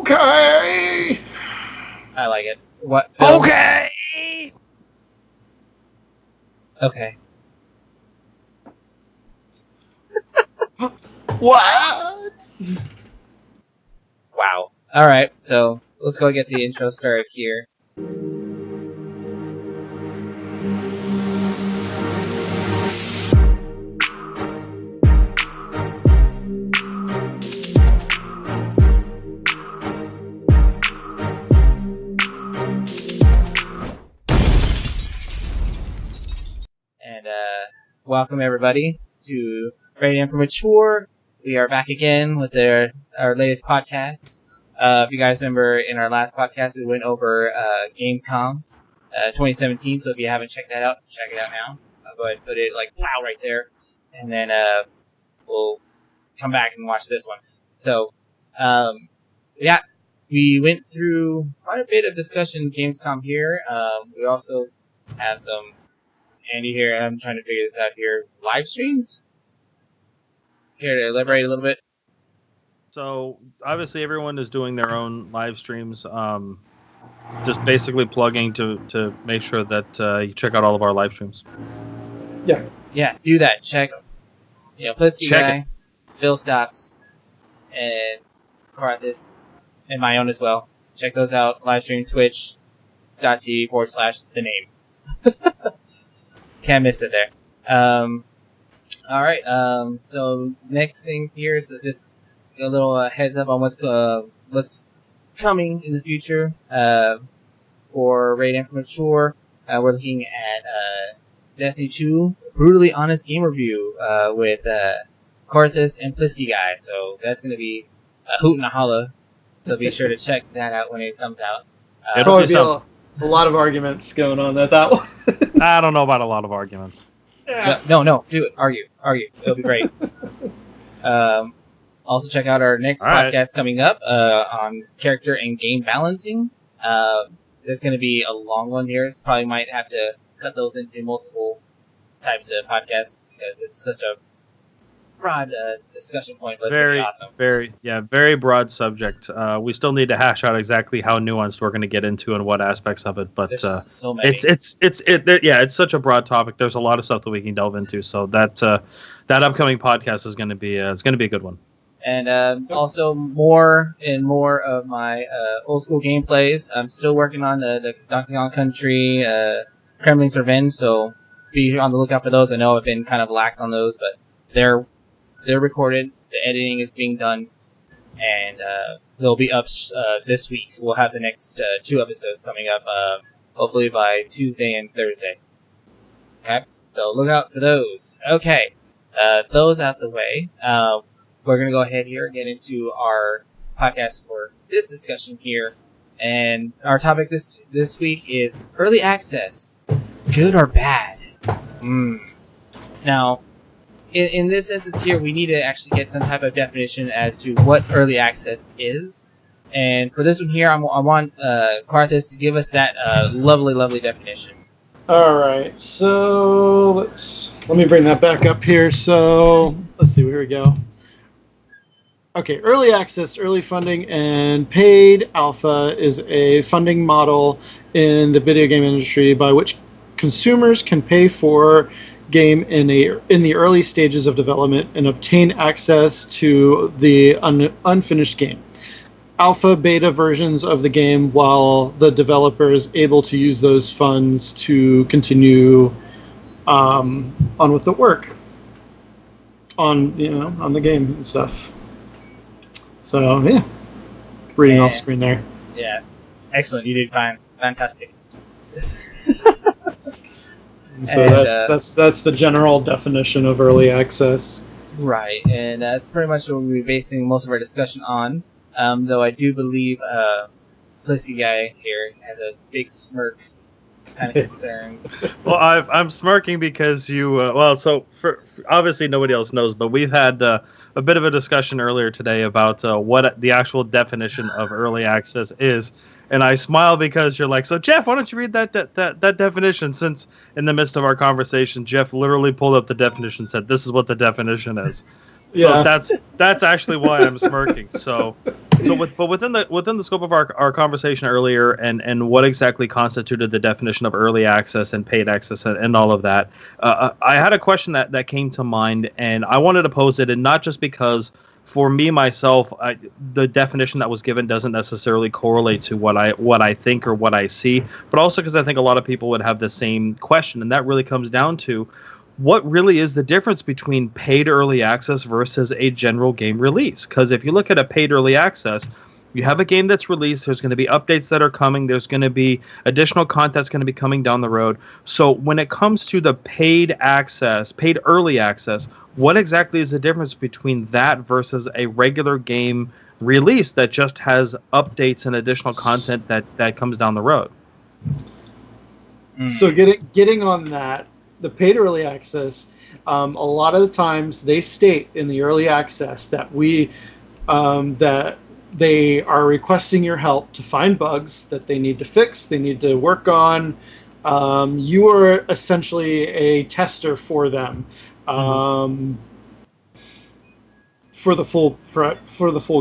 Okay. I like it. What? Phil? Okay. Okay. What? Wow. All right. So let's go get the intro started here. And welcome everybody to Rated M for Mature. We are back again with our latest podcast. If you guys remember, in our last podcast, we went over Gamescom 2017. So if you haven't checked that out, check it out now. I'll go ahead and put it like wow right there, and then we'll come back and watch this one. So yeah, we went through quite a bit of discussion in Gamescom here. We also have some Andy here. I'm trying to figure this out here. Live streams. Here to elaborate a little bit. So obviously everyone is doing their own live streams. Just basically plugging to make sure that you check out all of our live streams. Yeah, do that. Check. Plisky Check Guy, Phil Stops, and Karthus, and my own as well. Check those out. Live stream twitch.tv/the name. Can't miss it there. Alright, so next things here is just a little heads up on what's coming in the future for Rated M for Mature. We're looking at Destiny 2 Brutally Honest Game Review with Karthus and Plisky Guy. So that's going to be a hoot and a holla. So be sure to check that out when it comes out. It'll be a lot of arguments going on that one. I don't know about a lot of arguments. Yeah. No, do it. Argue. It'll be great. Also check out our next podcast coming up on character and game balancing. There's going to be a long one here. Probably might have to cut those into multiple types of podcasts because it's such a broad discussion point. But it's going to be awesome. Very broad subject. We still need to hash out exactly how nuanced we're going to get into and what aspects of it. But There's so many. it's such a broad topic. There's a lot of stuff that we can delve into. So that upcoming podcast is going to be it's going to be a good one. And also more and more of my old school gameplays. I'm still working on the Donkey Kong Country, Kremling's Revenge, so be on the lookout for those. I know I've been kind of lax on those, but they're recorded. The editing is being done, and they'll be up this week. We'll have the next 2 episodes coming up, hopefully by Tuesday and Thursday. Okay, so look out for those. Okay, those out the way. We're going to go ahead here and get into our podcast for this discussion here. And our topic this week is early access. Good or bad? Now, in this instance here, we need to actually get some type of definition as to what early access is. And for this one here, I want Karthus to give us that lovely definition. Alright, so let me bring that back up here. So, let's see, here we go. Okay, early access, early funding, and paid alpha is a funding model in the video game industry by which consumers can pay for game in the early stages of development and obtain access to the unfinished game. Alpha, beta versions of the game, while the developer is able to use those funds to continue on with the work on the game and stuff. So, yeah. Reading off screen there. Yeah. Excellent. You did fine. Fantastic. So that's the general definition of early access. Right. And that's pretty much what we'll be basing most of our discussion on. Though I do believe Plisky Guy here has a big smirk, kind of concerned. Well, I'm smirking because you... obviously nobody else knows, but we've had... a bit of a discussion earlier today about what the actual definition of early access is, and I smile because you're like, so Jeff, why don't you read that definition? Since in the midst of our conversation, Jeff literally pulled up the definition and said, "This is what the definition is." Yeah. So that's actually why I'm smirking. But within the scope of our conversation earlier, and what exactly constituted the definition of early access and paid access and all of that, I had a question that came to mind, and I wanted to pose it, and not just because for me myself, the definition that was given doesn't necessarily correlate to what I think or what I see, but also because I think a lot of people would have the same question, and that really comes down to what really is the difference between paid early access versus a general game release? Because if you look at a paid early access, you have a game that's released, there's going to be updates that are coming, there's going to be additional content that's going to be coming down the road. So when it comes to the paid early access, what exactly is the difference between that versus a regular game release that just has updates and additional content that comes down the road? So getting on that, the paid early access, a lot of the times they state in the early access that that they are requesting your help to find bugs that they need to fix, they need to work on. You are essentially a tester for them, for the full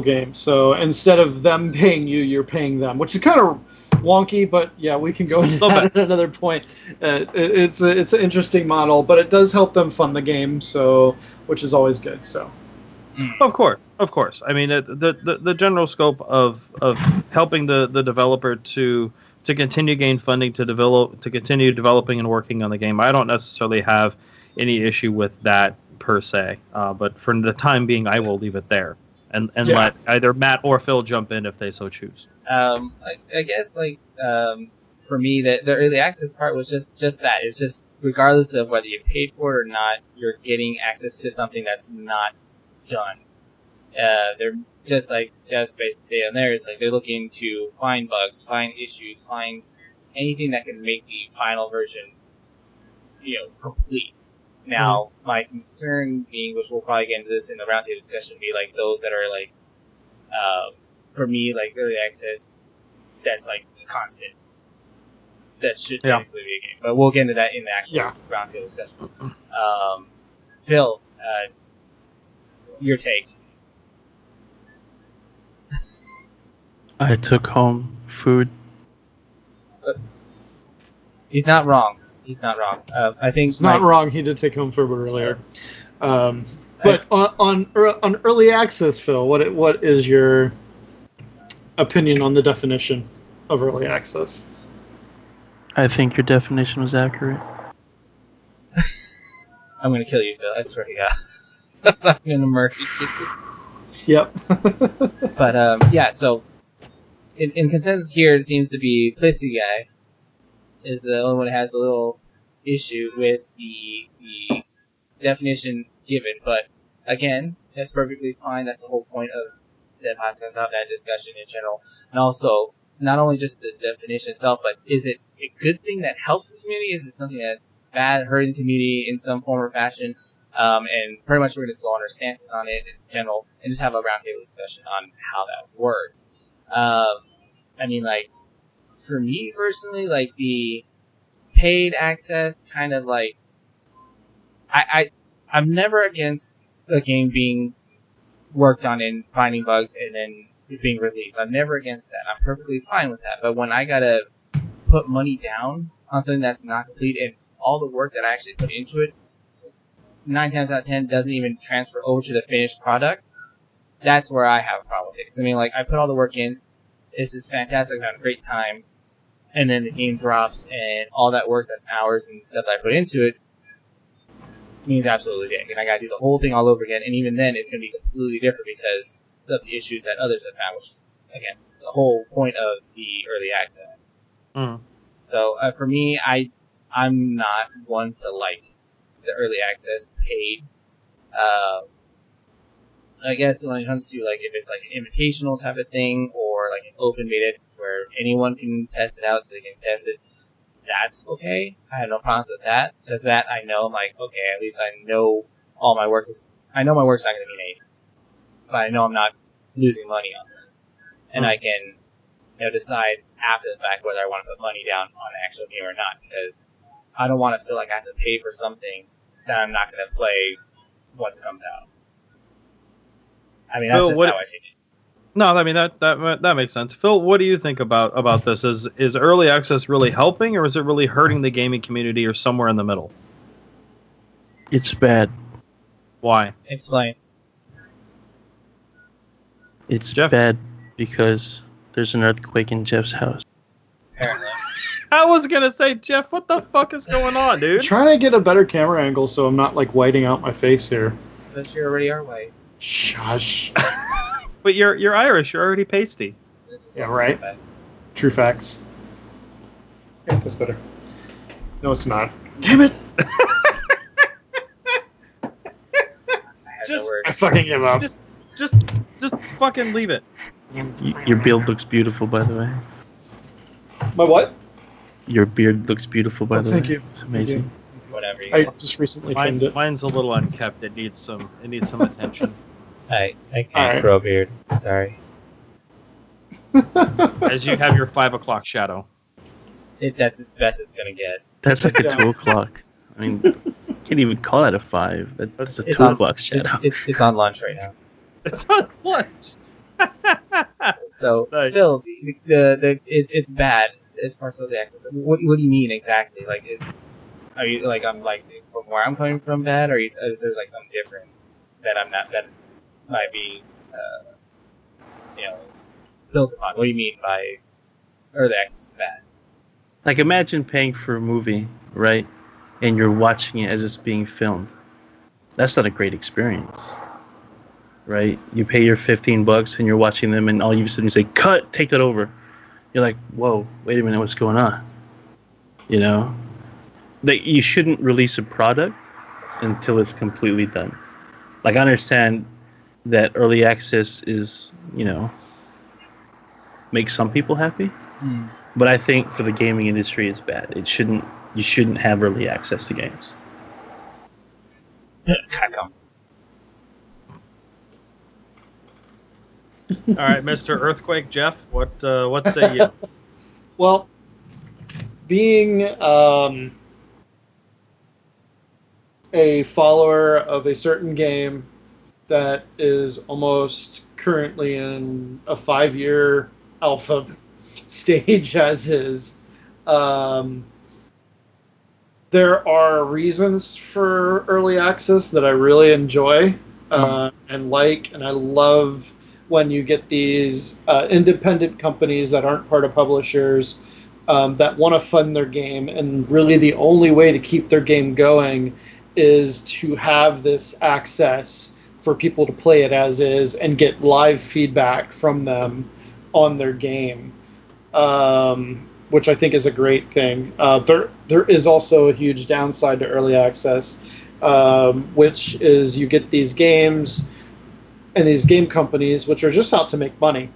game. So instead of them paying you, you're paying them, which is kind of wonky, but yeah, we can go into that at another point. It's an interesting model, but it does help them fund the game, so which is always good. So, of course. I mean, the general scope of helping the developer to continue gain funding to continue developing and working on the game, I don't necessarily have any issue with that per se. But for the time being, I will leave it there and let either Matt or Phil jump in if they so choose. I guess for me, the early access part was just that. It's just regardless of whether you paid for it or not, you're getting access to something that's not done. They're just like Jeff Space say on there. It's like they're looking to find bugs, find issues, find anything that can make the final version, complete. Now, my concern being, which we'll probably get into this in the roundtable discussion, be like those that are like, for me, like early access, that's like constant. That should technically be a game, but we'll get into that in the actual roundtable discussion. Phil, your take. I took home food. He's not wrong. I think it's not wrong. He did take home food earlier. But on early access, Phil, what is your opinion on the definition of early access? I think your definition was accurate. I'm going to kill you, Phil. I swear to God. I'm going to murder you. Yep. But, so, in consensus here, it seems to be Plissy Guy is the only one that has a little issue with the definition given. But, again, that's perfectly fine. That's the whole point of the podcast, have that discussion in general. And also, not only just the definition itself, but is it a good thing that helps the community? Is it something that's bad, hurting the community in some form or fashion? And pretty much we're going to go on our stances on it in general and just have a roundtable discussion on how that works. I mean, like, for me personally, like, the paid access kind of like, I'm never against a game being worked on and finding bugs and then being released. I'm never against that. I'm perfectly fine with that. But when I gotta put money down on something that's not complete and all the work that I actually put into it, 9 times out of 10 doesn't even transfer over to the finished product, that's where I have a problem with it. 'Cause I mean, like, I put all the work in, this is fantastic, I had a great time, and then the game drops and all that work, that hours and stuff that I put into it, means absolutely dead. And I gotta do the whole thing all over again, and even then it's gonna be completely different because of the issues that others have found, which is, again, the whole point of the early access. So, for me, I'm not one to like the early access paid. I guess when it comes to, like, if it's like an invitational type of thing or like an open beta where anyone can test it out so they can test it, that's okay. I have no problems with that, because that I know, I'm like, okay, at least I know all my work is, I know my work's not going to be made, but I know I'm not losing money on this, and I can, decide after the fact whether I want to put money down on an actual game or not, because I don't want to feel like I have to pay for something that I'm not going to play once it comes out. I mean, Phil, that's just what- how I take it. No, I mean that makes sense. Phil, what do you think about this? Is early access really helping, or is it really hurting the gaming community, or somewhere in the middle? It's bad. Why? Explain. It's Jeff? bad because there's an earthquake in Jeff's house. Apparently. I was gonna say, Jeff, what the fuck is going on, I'm dude? trying to get a better camera angle so I'm not like whiting out my face here. But you already are white. Shush. But you're Irish. You're already pasty. This is Yeah, also right. facts. True facts. Yeah, that's better. No, it's not. Damn it! I have Just- no words. I fucking give up. Just fucking leave it. Your beard looks beautiful, by the way. My what? Your beard looks beautiful, by Oh, the thank way. you. It's amazing. Whatever. You I guys. just recently trimmed it. Mine's a little unkept. It needs some attention. I can't Alright. grow a beard. Sorry. As you have your 5 o'clock shadow. That's as best it's gonna get. That's like a Yeah. 2 o'clock. I mean, can't even call that a 5. That's a It's 2 on- o'clock shadow. It's on lunch right now. It's on lunch. So Nice. Phil, it's bad as far as the access. What do you mean exactly? Like, are you like I'm like from where I'm coming from bad, or is there like something different that I'm not that might be built upon? What do you mean by early access is bad? Like, imagine paying for a movie, right? And you're watching it as it's being filmed. That's not a great experience, right? You pay your $15 and you're watching them, and all you suddenly say, "Cut, take that over." You're like, "Whoa, wait a minute, what's going on?" You know, that you shouldn't release a product until it's completely done. Like, I understand that early access is, makes some people happy. But I think for the gaming industry, it's bad. You shouldn't have early access to games. Capcom. All right, Mr. Earthquake Jeff, what say you? Well, being a follower of a certain game that is almost currently in a 5-year alpha stage as is, there are reasons for early access that I really enjoy and like, and I love when you get these independent companies that aren't part of publishers that want to fund their game, and really the only way to keep their game going is to have this access for people to play it as is and get live feedback from them on their game, which I think is a great thing. There is also a huge downside to early access, which is you get these games and these game companies which are just out to make money,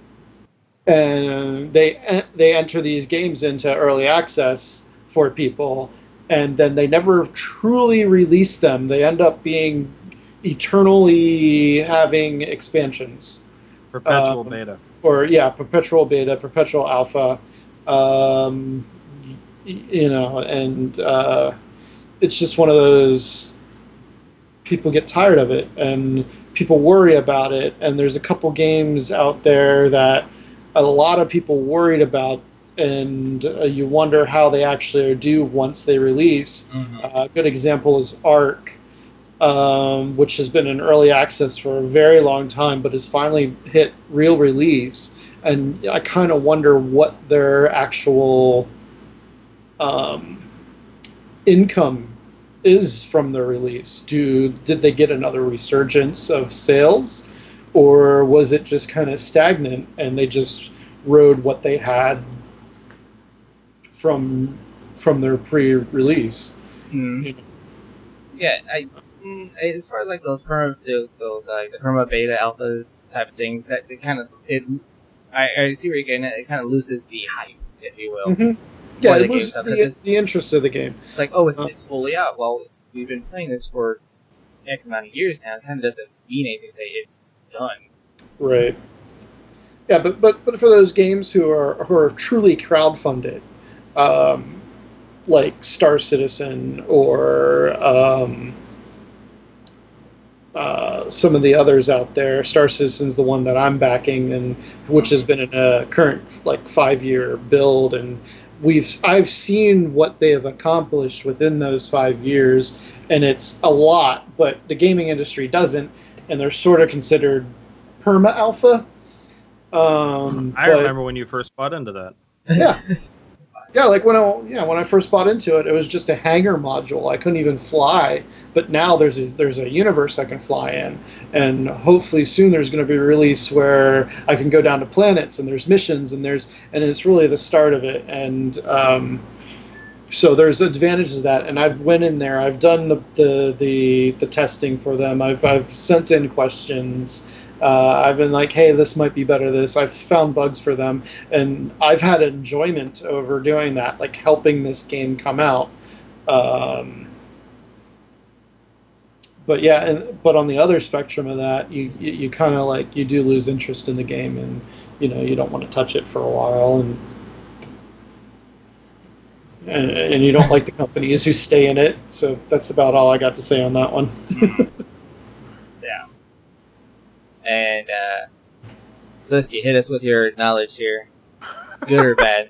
and they enter these games into early access for people, and then they never truly release them. They end up being eternally having expansions. Perpetual beta. Or perpetual beta, perpetual alpha, and it's just one of those, people get tired of it and people worry about it, and there's a couple games out there that a lot of people worried about, and you wonder how they actually do once they release. A good example is Ark, which has been in early access for a very long time, but has finally hit real release. And I kind of wonder what their actual income is from the release. Did they get another resurgence of sales, or was it just kind of stagnant and they just rode what they had from their pre-release? Yeah, as far as like those like the perma beta alphas type of things, that it kind of I see where you're getting at. It kind of loses the hype, if you will. Mm-hmm. Yeah, the it game loses stuff, 'cause it's- the interest of the game. It's like, it's fully out. Well, we've been playing this for X amount of years now. It kind of doesn't mean anything to say it's done. Right. Yeah, but for those games who are truly crowdfunded, like Star Citizen or some of the others out there. Star Citizen's the one that I'm backing, and which has been in a current like 5-year build, and I've seen what they have accomplished within those 5 years, and it's a lot. But the gaming industry doesn't, and they're sort of considered perma alpha. I remember when you first bought into that. Yeah. Yeah, like when I first bought into it, it was just a hangar module. I couldn't even fly, but now there's a universe I can fly in, and hopefully soon there's going to be a release where I can go down to planets and there's missions and it's really the start of it. And so there's advantages to that. And I've went in there, I've done the testing for them. I've sent in questions. I've been like, hey, this might be better. I've found bugs for them, and I've had enjoyment over doing that, like helping this game come out. But yeah, but on the other spectrum of that, you kind of like you do lose interest in the game, and you don't want to touch it for a while, and you don't like the companies who stay in it. So that's about all I got to say on that one. Yeah. And Blisky, hit us with your knowledge here, good or bad.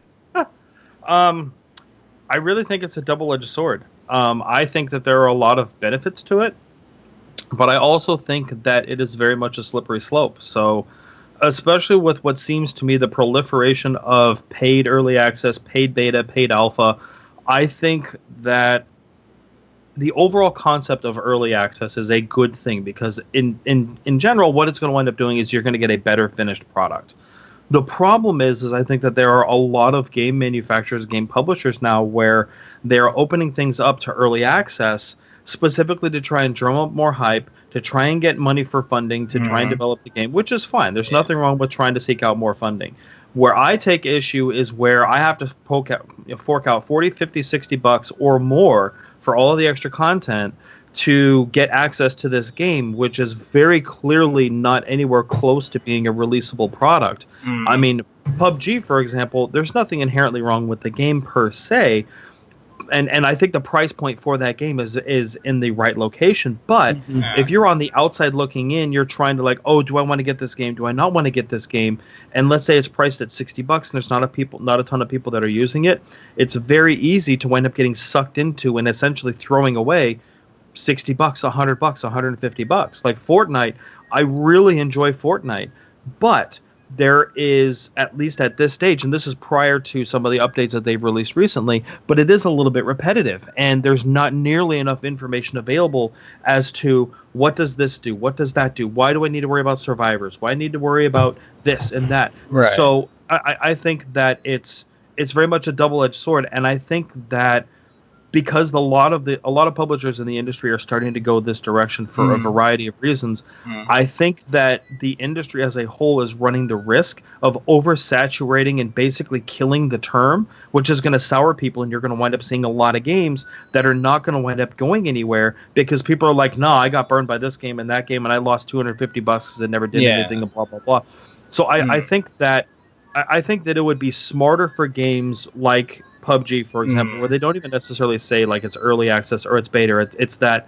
I really think it's a double-edged sword. I think that there are a lot of benefits to it, but I also think that it is very much a slippery slope. So, especially with what seems to me the proliferation of paid early access, paid beta, paid alpha, I think that the overall concept of early access is a good thing, because in general, what it's going to wind up doing is you're going to get a better finished product. The problem is I think that there are a lot of game manufacturers, game publishers now, where they're opening things up to early access specifically to try and drum up more hype, to try and get money for funding, to try and develop the game, which is fine. There's nothing wrong with trying to seek out more funding. Where I take issue is where I have to fork out 40, 50, 60 bucks or more for all of the extra content to get access to this game, which is very clearly not anywhere close to being a releasable product. I mean, PUBG, for example, there's nothing inherently wrong with the game per se, and I think the price point for that game is in the right location. But if you're on the outside looking in, you're trying to like, oh, do I want to get this game? Do I not want to get this game? And let's say it's priced at $60 and there's not a ton of people that are using it. It's very easy to wind up getting sucked into and essentially throwing away $60, $100, $150. Like Fortnite, I really enjoy Fortnite, but there is, at least at this stage, and this is prior to some of the updates that they've released recently, but it is a little bit repetitive, and there's not nearly enough information available as to what does this do, what does that do, why do I need to worry about survivors, why I need to worry about this and that. Right. So I think that it's very much a double-edged sword, and I think that because a lot of publishers in the industry are starting to go this direction for a variety of reasons, I think that the industry as a whole is running the risk of oversaturating and basically killing the term, which is going to sour people, and you're going to wind up seeing a lot of games that are not going to wind up going anywhere because people are like, nah, I got burned by this game and that game, and I lost $250 because it never did anything, and blah, blah, blah. So I think that it would be smarter for games like PUBG, for example, where they don't even necessarily say like it's early access or it's beta. It's that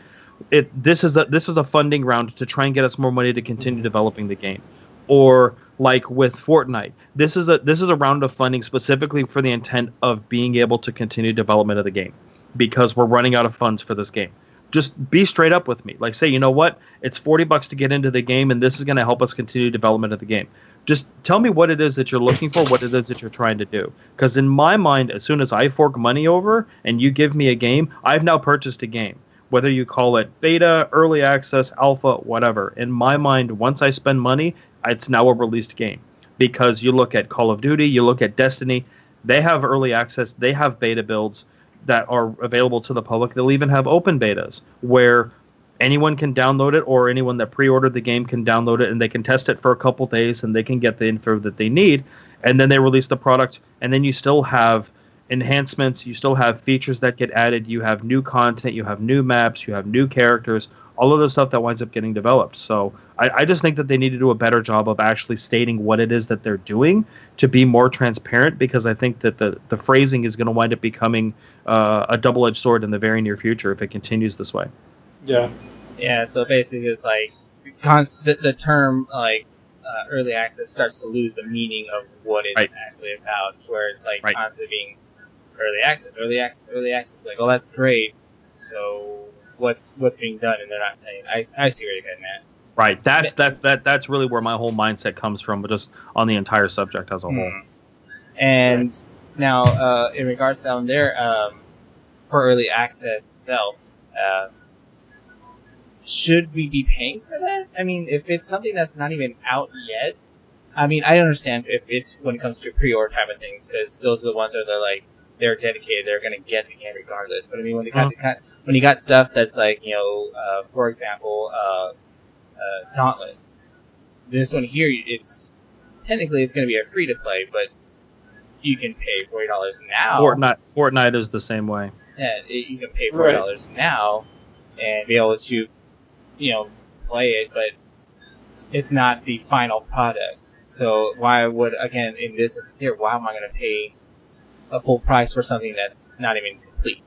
this is a funding round to try and get us more money to continue developing the game. Or like with Fortnite, this is a round of funding specifically for the intent of being able to continue development of the game because we're running out of funds for this game. Just be straight up with me. Like, say, you know what? It's $40 to get into the game, and this is going to help us continue development of the game. Just tell me what it is that you're looking for, what it is that you're trying to do. Because in my mind, as soon as I fork money over and you give me a game, I've now purchased a game. Whether you call it beta, early access, alpha, whatever. In my mind, once I spend money, it's now a released game. Because you look at Call of Duty, you look at Destiny, they have early access, they have beta builds that are available to the public. They'll even have open betas where anyone can download it, or anyone that pre-ordered the game can download it, and they can test it for a couple days and they can get the info that they need, and then they release the product, and then you still have enhancements, you still have features that get added, you have new content, you have new maps, you have new characters, all of the stuff that winds up getting developed. So I just think that they need to do a better job of actually stating what it is that they're doing to be more transparent, because I think that the phrasing is going to wind up becoming a double-edged sword in the very near future if it continues this way. Yeah. Yeah, so basically it's like the term like early access starts to lose the meaning of what it's Right. actually about, where it's like Right. constantly being early access, early access, early access. Like, oh, that's great. So what's being done? And they're not saying. I see where you're getting at. Right. That's really where my whole mindset comes from, but just on the entire subject as a whole. And now, in regards down there, for early access itself, should we be paying for that? I mean, if it's something that's not even out yet, I mean, I understand if it's when it comes to pre-order type of things, because those are the ones that they're like, they're dedicated, they're going to get the game regardless. But I mean, when you got stuff that's like, for example, Dauntless, this one here, it's technically it's going to be a free to play, but you can pay $40 now. Fortnite is the same way. Yeah, you can pay $40 now and be able to, play it, but it's not the final product. So why would, again, in this instance here, why am I going to pay a full price for something that's not even complete?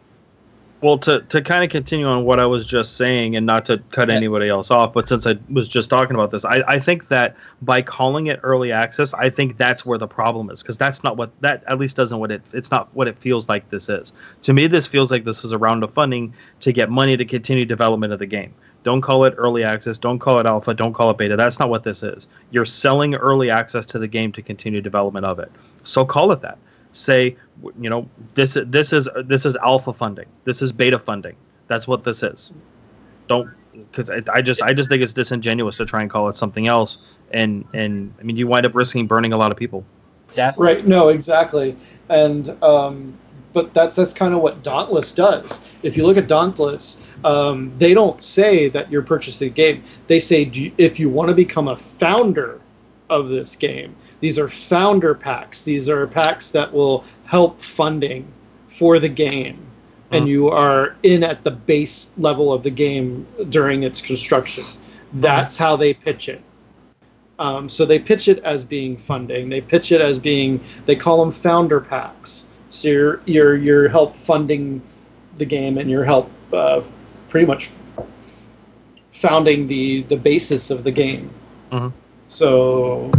Well, to kind of continue on what I was just saying, and not to cut anybody else off, but since I was just talking about this, I think that by calling it early access, I think that's where the problem is, because that's not what that at least doesn't what it's not what it feels like this is. To me, this feels like this is a round of funding to get money to continue development of the game. Don't call it early access. Don't call it alpha. Don't call it beta. That's not what this is. You're selling early access to the game to continue development of it. So call it that. Say, this is alpha funding. This is beta funding. That's what this is. Don't, because I just think it's disingenuous to try and call it something else. And I mean, you wind up risking burning a lot of people. Jeff? Right. No, exactly. And but that's kind of what Dauntless does. If you look at Dauntless, they don't say that you're purchasing a game. They say if you want to become a founder of this game, these are founder packs. These are packs that will help funding for the game. And you are in at the base level of the game during its construction. That's how they pitch it. So they pitch it as being funding. They pitch it as being, they call them founder packs. So you're help funding the game, and you're help pretty much founding the basis of the game. Mm-hmm. So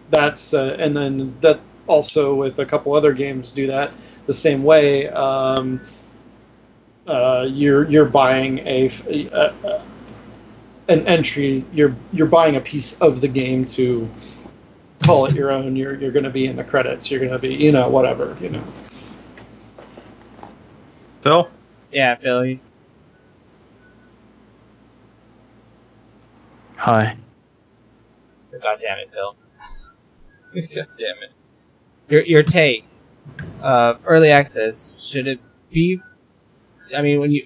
that's and then that also with a couple other games do that the same way. You're buying an entry. You're buying a piece of the game to call it your own. You're going to be in the credits. You're going to be whatever. Phil? Yeah, Phil. Hi. God damn it, Phil. God damn it. Your take. Early access, should it be... I mean, when you...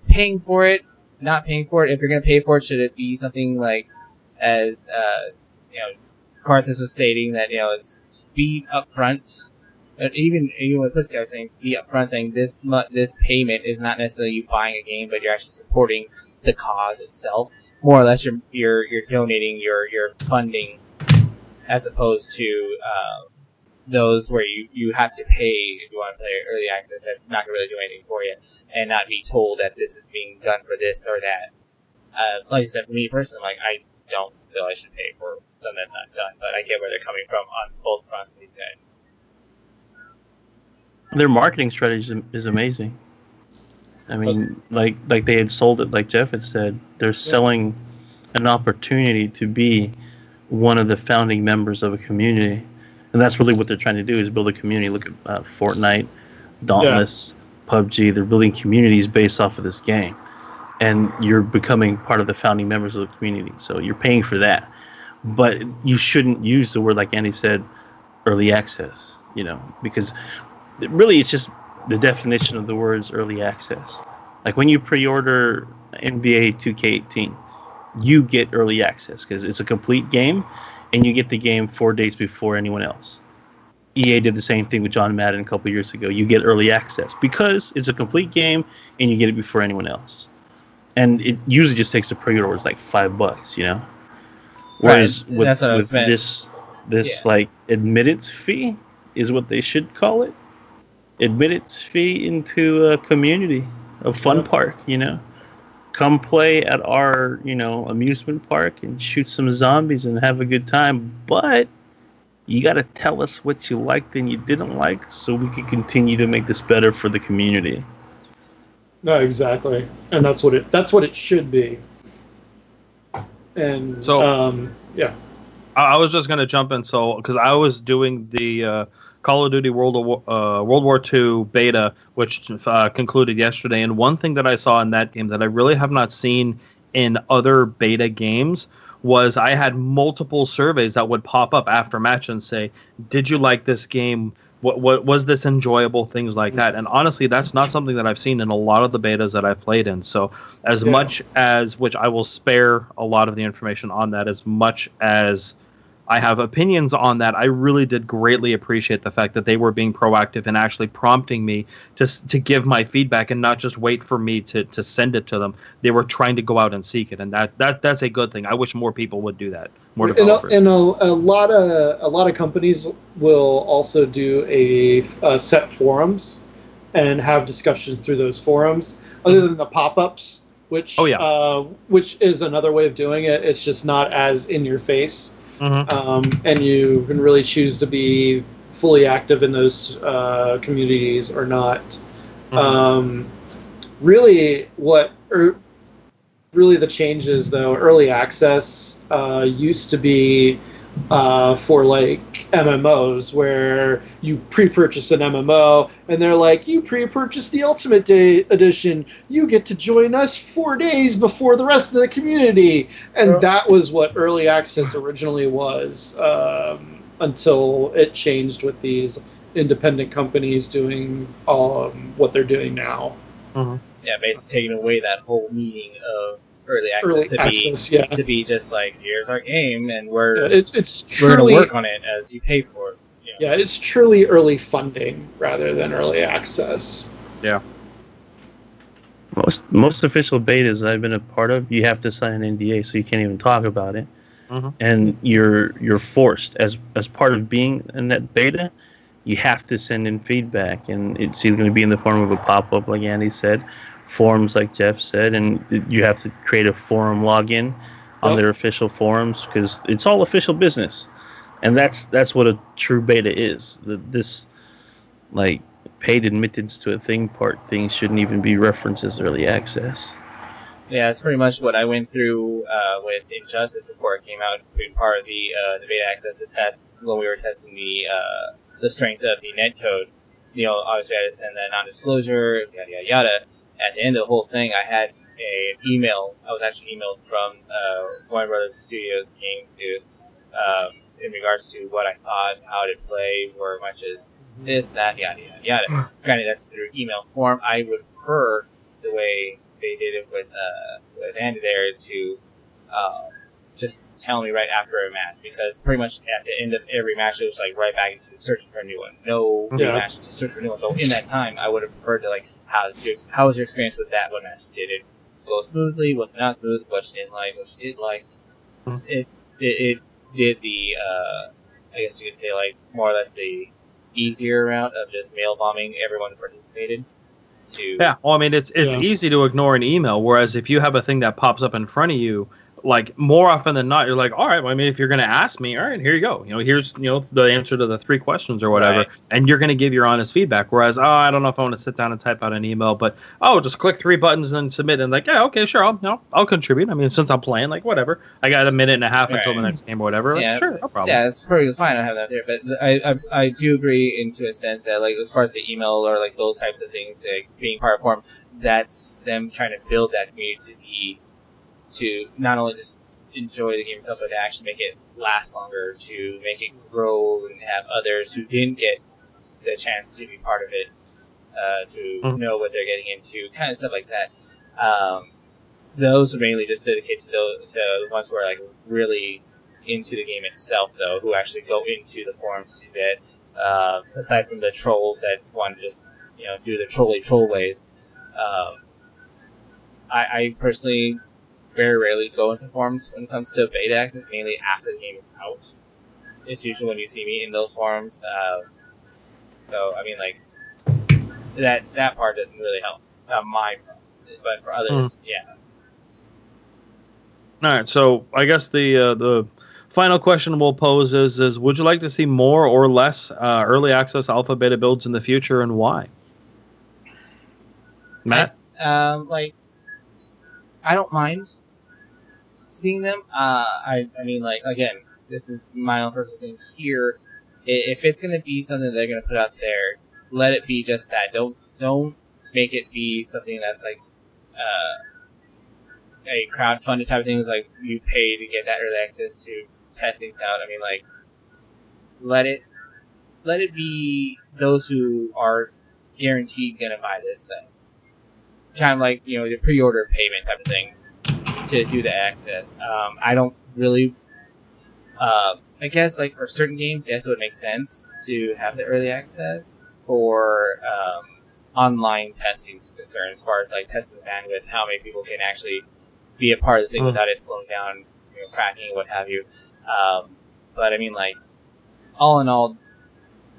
Paying for it, not paying for it, if you're going to pay for it, should it be something like, as, Carthus was stating, that, it's be upfront. Even with this guy saying, be upfront, saying this payment is not necessarily you buying a game, but you're actually supporting the cause itself. More or less, you're donating your funding, as opposed to those where you have to pay if you want to play early access. That's not going to really do anything for you, and not be told that this is being done for this or that. Like I said, for me personally, I don't feel I should pay for something that's not done, but I get where they're coming from on both fronts of these guys. Their marketing strategy is amazing. I mean, like they had sold it, like Jeff had said, they're selling an opportunity to be one of the founding members of a community. And that's really what they're trying to do, is build a community. Look at Fortnite, Dauntless, PUBG. They're building communities based off of this game. And you're becoming part of the founding members of the community. So you're paying for that. But you shouldn't use the word, like Andy said, early access, because really it's just the definition of the words early access. Like when you pre-order NBA 2K18, you get early access because it's a complete game, and you get the game 4 days before anyone else. EA did the same thing with John Madden a couple years ago. You get early access because it's a complete game, and you get it before anyone else. And it usually just takes a pre-order. It's like $5, Whereas with this like admittance fee is what they should call it. Admittance fee into a community, a fun park, come play at our, amusement park and shoot some zombies and have a good time. But you got to tell us what you liked and you didn't like so we can continue to make this better for the community. No, exactly. And that's what it should be. And So, yeah. I was just going to jump in, because I was doing the Call of Duty World War II beta, which concluded yesterday. And one thing that I saw in that game that I really have not seen in other beta games was I had multiple surveys that would pop up after match and say, "Did you like this game? What was this enjoyable?" Things like that. And honestly, that's not something that I've seen in a lot of the betas that I've played in. So as much as, which I will spare a lot of the information on that, as much as I have opinions on that, I really did greatly appreciate the fact that they were being proactive and actually prompting me to give my feedback and not just wait for me to send it to them. They were trying to go out and seek it, and that's a good thing. I wish more people would do that. More developers. And a lot of companies will also do a set forums and have discussions through those forums, other than the pop-ups, which is another way of doing it. It's just not as in your face. Mm-hmm. And you can really choose to be fully active in those communities or not. Mm-hmm. Really, the changes, though, early access used to be for like MMOs, where you pre-purchase an MMO and they're like, you pre-purchased the Ultimate Day Edition, you get to join us 4 days before the rest of the community. And that was what early access originally was, until it changed with these independent companies doing what they're doing now. Mm-hmm. Yeah, basically taking away that whole meaning of early access to be just like, here's our game and we're going to work on it as you pay for it. Yeah, it's truly early funding rather than early access. Yeah. Most official betas I've been a part of, you have to sign an NDA, so you can't even talk about it. Mm-hmm. And you're forced as part of being in that beta, you have to send in feedback, and it's either going to be in the form of a pop-up, like Andy said, forums, like Jeff said, and you have to create a forum login on their official forums, because it's all official business, and that's what a true beta is. This like paid admittance to a thing shouldn't even be referenced as early access. Yeah, that's pretty much what I went through with Injustice before it came out. Being part of the beta access to test when we were testing the strength of the netcode. Obviously I had to send that non-disclosure, yada yada yada. At the end of the whole thing, I had an email. I was actually emailed from Warner Brothers Studios Games in regards to what I thought, how it play, where much is this, that, yada yada yada. Granted, that's through email form. I would prefer the way they did it with Andy there to just tell me right after a match, because pretty much at the end of every match it was like right back into searching for a new one. No match to search for a new one. So in that time, I would have preferred to how was your experience with that one match? Did it go smoothly? Was it not smooth? What you didn't like? What you did like? It did the I guess you could say like more or less the easier route of just mail bombing everyone who participated. Well, I mean, it's easy to ignore an email, whereas if you have a thing that pops up in front of you, like more often than not, you're like, all right, well, I mean, if you're going to ask me, all right, here you go. Here's the answer to the 3 questions or whatever, right. And you're going to give your honest feedback. Whereas, I don't know if I want to sit down and type out an email, but just click 3 buttons and submit, and like, yeah, okay, sure, I'll contribute. I mean, since I'm playing, like, whatever, I got a minute and a half until the next game or whatever. Yeah, like, sure, no problem. Yeah, it's pretty fine. I have that there, but I do agree into a sense that like as far as the email or like those types of things, like being part of forum, that's them trying to build that community to not only just enjoy the game itself, but to actually make it last longer, to make it grow and have others who didn't get the chance to be part of it to know what they're getting into, kind of stuff like that. Those are mainly just dedicated to the ones who are like really into the game itself, though, who actually go into the forums to that. Aside from the trolls that want to just do the troll ways, I personally very rarely go into forums when it comes to beta access, mainly after the game is out. It's usually when you see me in those forums. So, I mean, like, that part doesn't really help. Not my part. But for others, yeah. All right, so I guess the final question we'll pose is would you like to see more or less early access alpha beta builds in the future, and why? Matt? Like, I don't mind seeing them. I mean, like, again, this is my own personal thing here. If it's going to be something they're going to put out there, let it be just that. Don't make it be something that's like a crowdfunded type of thing. Like you pay to get that early access to test things out. I mean, like, let it be those who are guaranteed going to buy this thing. Kind of like, you know, the pre-order payment type of thing to do the access. I don't really. I guess, like, for certain games, yes, it would make sense to have the early access for online testing is concerned, as far as, like, testing the bandwidth, how many people can actually be a part of this thing without it slowing down, you know, cracking, what have you. But, I mean, like, all in all,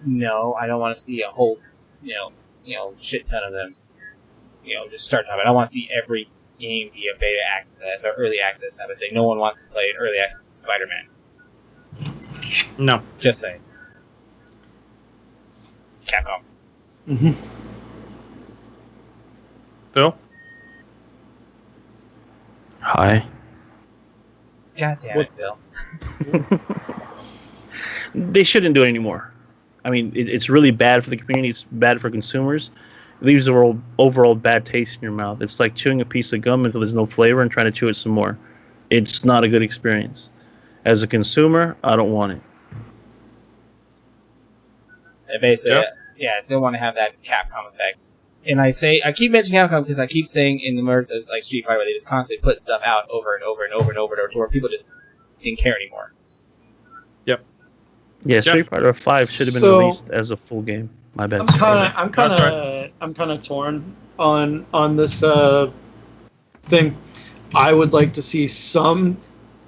no, I don't want to see a whole, you know, shit ton of them, you know, just start time. I don't want to see every game be a beta access or early access type of thing. No one wants to play an early access to Spider-Man. No. Just saying. Capcom. Mm-hmm. Phil? Hi. God damn it, Bill. They shouldn't do it anymore. I mean, it's really bad for the community. It's bad for consumers. It leaves the overall bad taste in your mouth. It's like chewing a piece of gum until there's no flavor and trying to chew it some more. It's not a good experience. As a consumer, I don't want it. Basically, yeah, don't want to have that Capcom effect. And I keep mentioning Capcom because I keep saying in the words of like Street Fighter, where they just constantly put stuff out over and over and over and over to where people just didn't care anymore. Yep. Yeah, Street Fighter 5 should have been released as a full game. My bad. I'm kind of torn on this thing. I would like to see some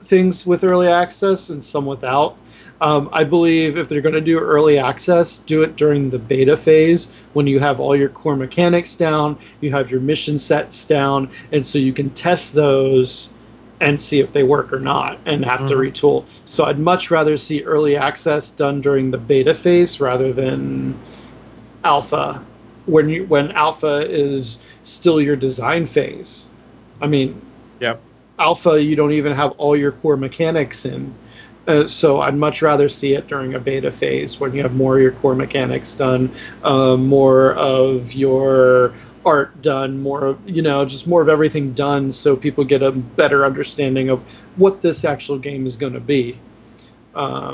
things with early access and some without. I believe if they're going to do early access, do it during the beta phase when you have all your core mechanics down, you have your mission sets down, and so you can test those and see if they work or not and have to retool. So I'd much rather see early access done during the beta phase rather than alpha, when alpha is still your design phase. I mean, alpha, you don't even have all your core mechanics in. So I'd much rather see it during a beta phase when you have more of your core mechanics done, more of your art done, more of, just more of everything done, so people get a better understanding of what this actual game is going to be.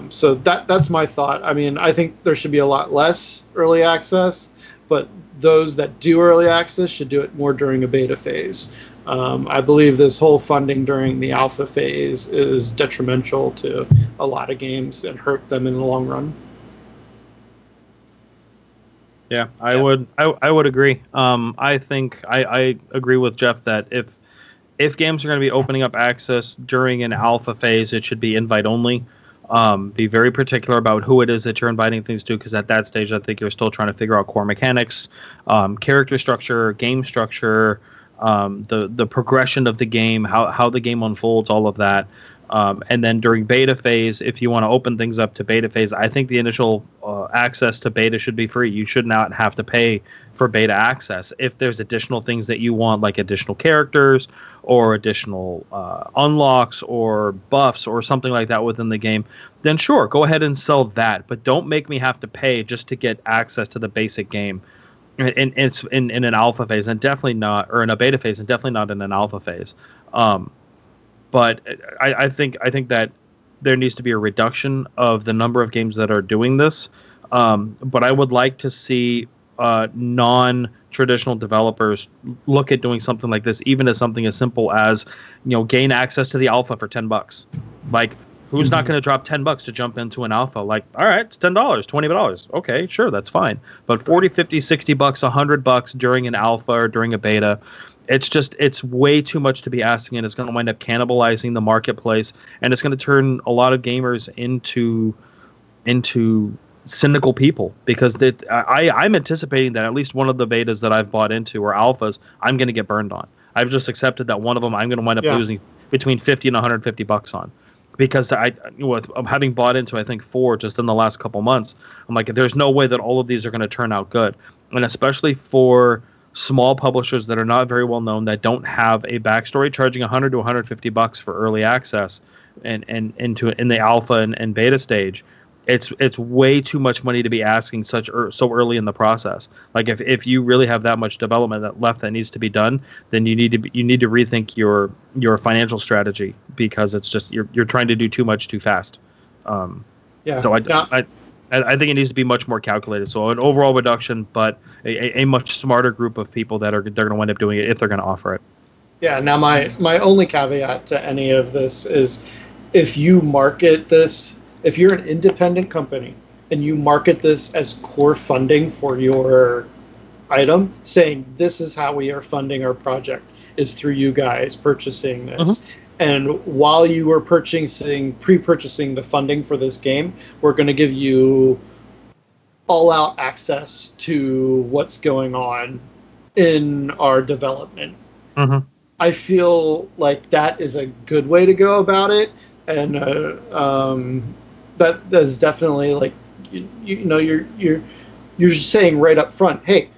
So that's my thought. I mean, I think there should be a lot less early access, but those that do early access should do it more during a beta phase. I believe this whole funding during the alpha phase is detrimental to a lot of games and hurt them in the long run. Yeah, I would agree. I think I agree with Jeff that if games are going to be opening up access during an alpha phase, it should be invite only. Be very particular about who it is that you're inviting things to, because at that stage, I think you're still trying to figure out core mechanics, character structure, game structure, the progression of the game, how the game unfolds, all of that. And then during beta phase, if you want to open things up to beta phase, I think the initial access to beta should be free. You should not have to pay for beta access. If there's additional things that you want, like additional characters or additional unlocks or buffs or something like that within the game, then sure, go ahead and sell that. But don't make me have to pay just to get access to the basic game. In an alpha phase, and definitely not, or in a beta phase, and definitely not in an alpha phase. But I think that there needs to be a reduction of the number of games that are doing this. But I would like to see non-traditional developers look at doing something like this, even as something as simple as, gain access to the alpha for $10. Like, who's not going to drop $10 to jump into an alpha? Like, all right, it's $10, $20. Okay, sure, that's fine. But $40, $50, $60, $100 during an alpha or during a beta, it's way too much to be asking, and it's going to wind up cannibalizing the marketplace, and it's going to turn a lot of gamers into cynical people, because I'm anticipating that at least one of the betas that I've bought into or alphas, I'm going to get burned on. I've just accepted that one of them I'm going to wind up losing between 50 and 150 bucks on. Because with having bought into, I think, 4 just in the last couple months, I'm like, there's no way that all of these are going to turn out good. And especially for small publishers that are not very well known, that don't have a backstory, charging 100 to 150 bucks for early access and in the alpha and beta stage, it's way too much money to be asking so early in the process. Like if you really have that much development that needs to be done, then you need to rethink your financial strategy, because it's just you're trying to do too much too fast. Yeah. So I think it needs to be much more calculated. So an overall reduction, but a much smarter group of people they're going to wind up doing it if they're going to offer it. Yeah. Now my only caveat to any of this is, if you market this. If you're an independent company and you market this as core funding for your item, saying this is how we are funding our project, is through you guys purchasing this. And while you are pre-purchasing the funding for this game, we're going to give you all-out access to what's going on in our development. I feel like that is a good way to go about it. And that is definitely like you're saying right up front, hey,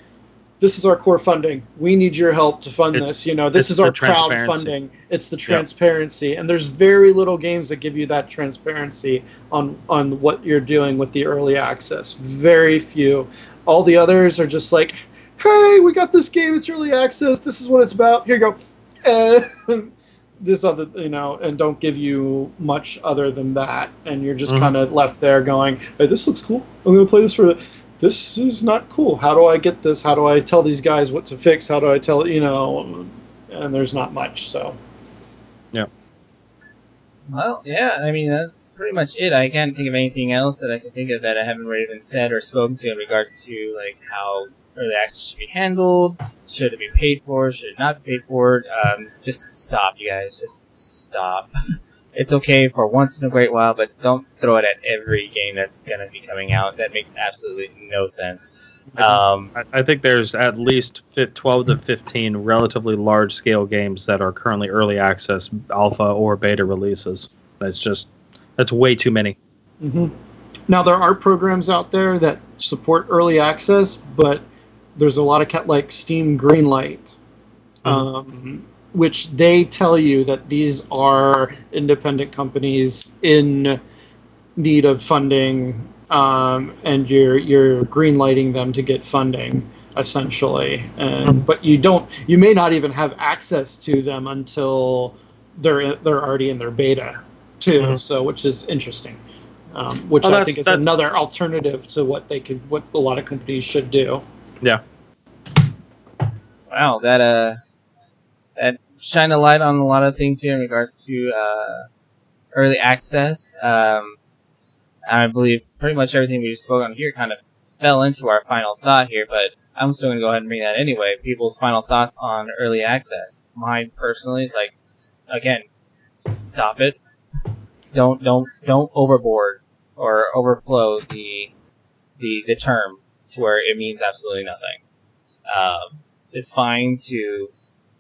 this is our core funding. We need your help to fund this. This is our crowdfunding. It's the transparency, and there's very little games that give you that transparency on what you're doing with the early access. Very few. All the others are just like, hey, we got this game. It's early access. This is what it's about. Here you go. This other, and don't give you much other than that, and you're just kind of left there going, hey, this looks cool, I'm going to play this this is not cool, how do I get this, how do I tell these guys what to fix, how do I tell, and there's not much, so. Yeah. Well, yeah, I mean, that's pretty much it. I can't think of anything else that I can think of that I haven't already been said or spoken to in regards to, like, how early access should be handled. Should it be paid for? Should it not be paid for? Just stop, you guys. Just stop. It's okay for once in a great while, but don't throw it at every game that's going to be coming out. That makes absolutely no sense. I think there's at least 12 to 15 relatively large-scale games that are currently early access, alpha, or beta releases. That's way too many. Now, there are programs out there that support early access, but there's a lot of like Steam Greenlight, which they tell you that these are independent companies in need of funding, and you're greenlighting them to get funding, essentially. But you may not even have access to them until they're already in their beta too. So, which is interesting. Which I think is another alternative to what a lot of companies should do. Yeah. Wow, that shine a light on a lot of things here in regards to early access. I believe pretty much everything we spoke on here kind of fell into our final thought here, but I'm still going to go ahead and bring that anyway. People's final thoughts on early access. Mine personally is like, again, stop it. Don't overboard or overflow the term to where it means absolutely nothing. It's fine to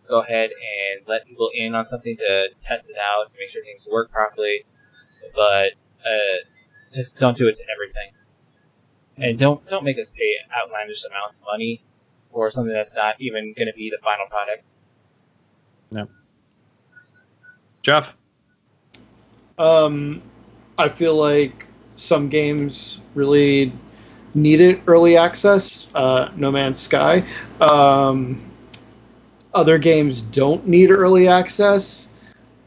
go ahead and let people in on something to test it out, to make sure things work properly, but just don't do it to everything. And don't make us pay outlandish amounts of money for something that's not even going to be the final product. No. Jeff? I feel like some games really needed early access. No Man's Sky. Other games don't need early access.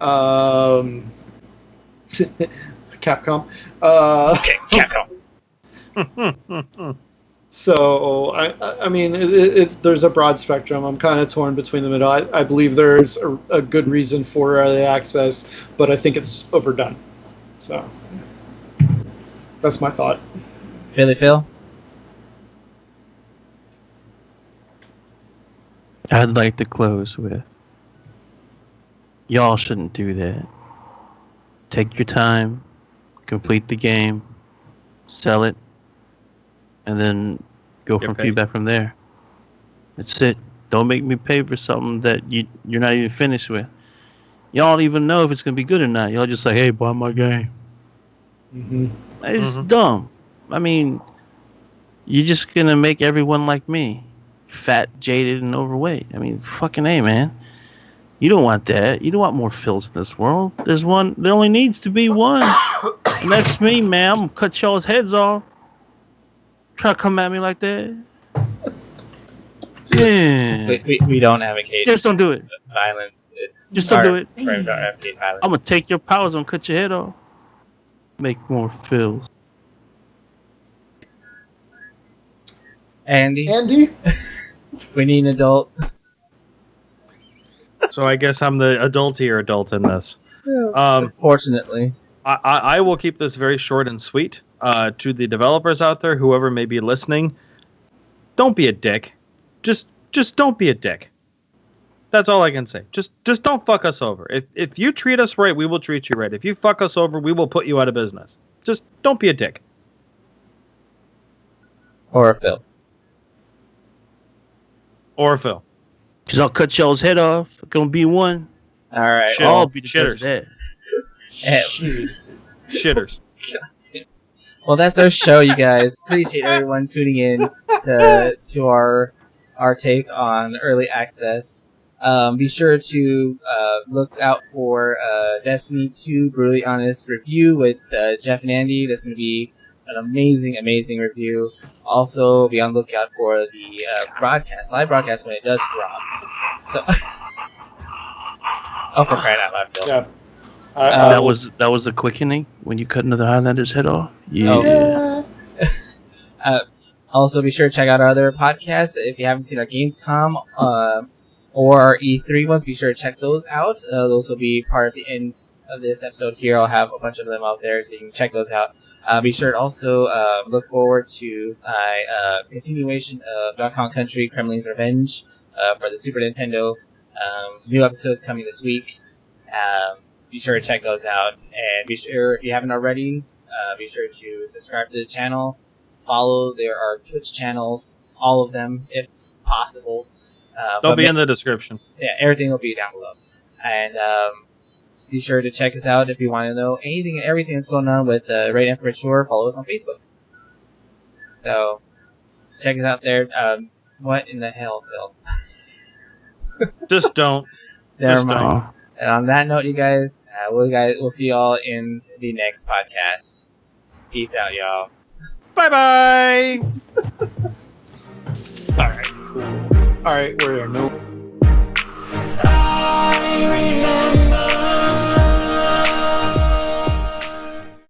Capcom. Capcom. So I mean, there's a broad spectrum. I'm kind of torn between the middle. I believe there's a good reason for early access, but I think it's overdone. So that's my thought. Phil? I'd like to close with, y'all shouldn't do that. Take your time, complete the game, sell it, and then go from feedback from there. That's it. Don't make me pay for something that you're not even finished with. Y'all don't even know if it's gonna be good or not. Y'all just like, hey, buy my game. Mm-hmm. It's dumb. I mean, you're just gonna make everyone like me, fat, jaded, and overweight. I mean, fucking A, man. You don't want that. You don't want more Phils in this world. There's one. There only needs to be one, and that's me, man. I'm gonna cut y'all's heads off. Try to come at me like that. Yeah. We don't advocate Just don't do it. violence. Just don't do it. Don't advocate violence. I'm gonna take your powers and cut your head off. Make more Phils. Andy, we need an adult. So I guess I'm the adultier adult in this. Unfortunately. I will keep this very short and sweet. To the developers out there, whoever may be listening, don't be a dick. Just don't be a dick. That's all I can say. Just don't fuck us over. If you treat us right, we will treat you right. If you fuck us over, we will put you out of business. Just don't be a dick. Or a Phil. Or Phil. Cause I'll cut y'all's head off. Gonna be one. All right. Shit. I'll be the Shitters. judge of that. Shitters. Well, that's our show, you guys. Appreciate everyone tuning in to our take on early access. Be sure to look out for Destiny 2 Brutally Honest review with Jeff and Andy. That's going to be an amazing review. Also, be on the lookout for the live broadcast when it does drop. So, oh, for crying out loud, Phil. Yeah. That was the quickening when you cut another Highlander's head off. Yeah. Also, be sure to check out our other podcasts. If you haven't seen our Gamescom or our E3 ones, be sure to check those out. Those will be part of the end of this episode here. I'll have a bunch of them out there, so you can check those out. Be sure to also look forward to my continuation of Donkey Kong Country Kremling's Revenge for the Super Nintendo. New episodes coming this week. Be sure to check those out. And be sure, if you haven't already, be sure to subscribe to the channel. Follow our Twitch channels, all of them, if possible. They'll be in the description. Yeah, everything will be down below. And be sure to check us out if you want to know anything and everything that's going on with Raid Emperor Shore. Follow us on Facebook. So, check us out there. What in the hell, Phil? Just don't. Never Just mind. And on that note, you guys, we'll see y'all in the next podcast. Peace out, y'all. Bye-bye. All right, we're no